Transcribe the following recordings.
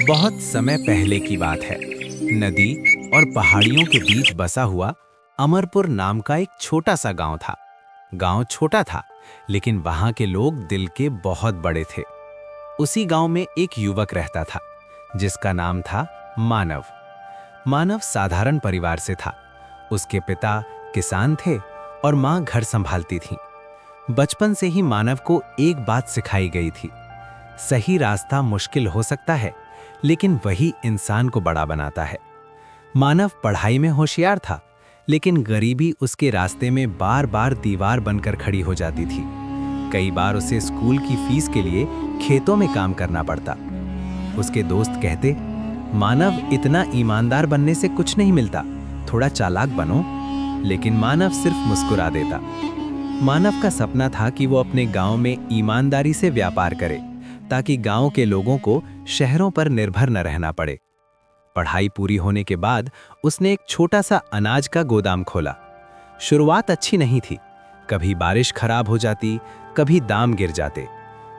बहुत समय पहले की बात है। नदी और पहाड़ियों के बीच बसा हुआ अमरपुर नाम का एक छोटा सा गांव था। गांव छोटा था, लेकिन वहां के लोग दिल के बहुत बड़े थे। उसी गांव में एक युवक रहता था, जिसका नाम था मानव। मानव साधारण परिवार से था। उसके पिता किसान थे और मां घर संभालती थी। बचपन से ही मानव को एक बात सिखाई गई थी, सही रास्ता मुश्किल हो सकता है, लेकिन वही इंसान को बड़ा बनाता है। मानव पढ़ाई में होशियार था, लेकिन गरीबी उसके रास्ते में बार बार दीवार बनकर खड़ी हो जाती थी। कई बार उसे स्कूल की फीस के लिए खेतों में काम करना पड़ता। उसके दोस्त कहते, मानव, इतना ईमानदार बनने से कुछ नहीं मिलता, थोड़ा चालाक बनो। लेकिन मानव सिर्फ मुस्कुरा देता। मानव का सपना था कि वो अपने गांव में ईमानदारी से व्यापार करे, ताकि गांव के लोगों को शहरों पर निर्भर न रहना पड़े। पढ़ाई पूरी होने के बाद उसने एक छोटा सा अनाज का गोदाम खोला। शुरुआत अच्छी नहीं थी, कभी बारिश खराब हो जाती, कभी दाम गिर जाते।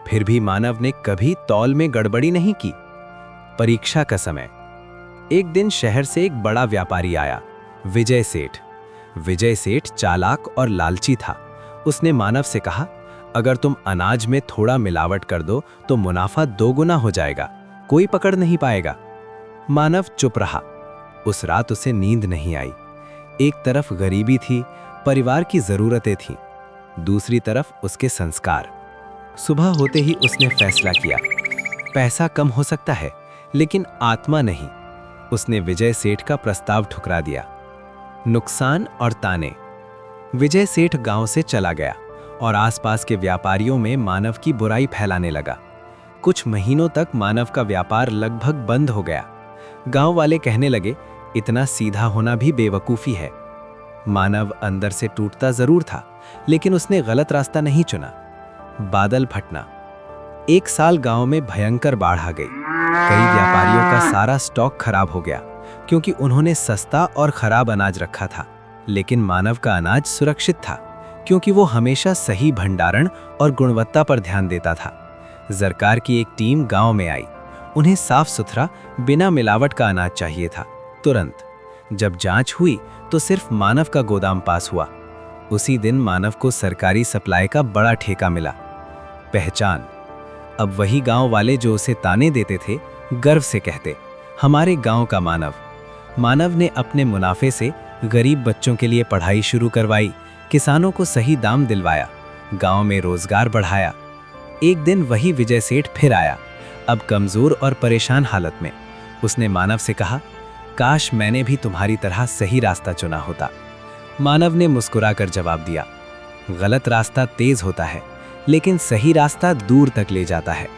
फिर भी मानव ने कभी तौल में गड़बड़ी नहीं की। परीक्षा का समय। एक दिन शहर से एक बड़ा व्यापारी आया, विजय सेठ। विजय सेठ चालाक और लालची था। उसने मानव से कहा, अगर तुम अनाज में थोड़ा मिलावट कर दो तो मुनाफा 2 गुना हो जाएगा, कोई पकड़ नहीं पाएगा। मानव चुप रहा। उस रात उसे नींद नहीं आई। एक तरफ गरीबी थी, परिवार की जरूरतें थीं, दूसरी तरफ उसके संस्कार। सुबह होते ही उसने फैसला किया, पैसा कम हो सकता है, लेकिन आत्मा नहीं। उसने विजय सेठ का प्रस्ताव ठुकरा दिया। नुकसान और ताने। विजय सेठ गांव से चला गया और आसपास के व्यापारियों में मानव की बुराई फैलाने लगा। कुछ महीनों तक मानव का व्यापार लगभग बंद हो गया। गांव वाले कहने लगे, इतना सीधा होना भी बेवकूफी है। मानव अंदर से टूटता जरूर था, लेकिन उसने गलत रास्ता नहीं चुना। बादल फटना। एक साल गांव में भयंकर बाढ़ आ गई। कई व्यापारियों का सारा स्टॉक खराब हो गया, क्योंकि उन्होंने सस्ता और खराब अनाज रखा था। लेकिन मानव का अनाज सुरक्षित था, क्योंकि वो हमेशा सही भंडारण और गुणवत्ता पर ध्यान देता था। सरकार की एक टीम गांव में आई। उन्हें साफ सुथरा, बिना मिलावट का अनाज चाहिए था, तुरंत। जब जांच हुई तो सिर्फ मानव का गोदाम पास हुआ। उसी दिन मानव को सरकारी सप्लाई का बड़ा ठेका मिला। पहचान। अब वही गांव वाले जो उसे ताने देते थे, गर्व से कहते, हमारे गांव का मानव। मानव ने अपने मुनाफे से गरीब बच्चों के लिए पढ़ाई शुरू करवाई, किसानों को सही दाम दिलवाया, गांव में रोजगार बढ़ाया। एक दिन वही विजय सेठ फिर आया, अब कमजोर और परेशान हालत में। उसने मानव से कहा, काश मैंने भी तुम्हारी तरह सही रास्ता चुना होता। मानव ने मुस्कुराकर जवाब दिया, गलत रास्ता तेज होता है, लेकिन सही रास्ता दूर तक ले जाता है।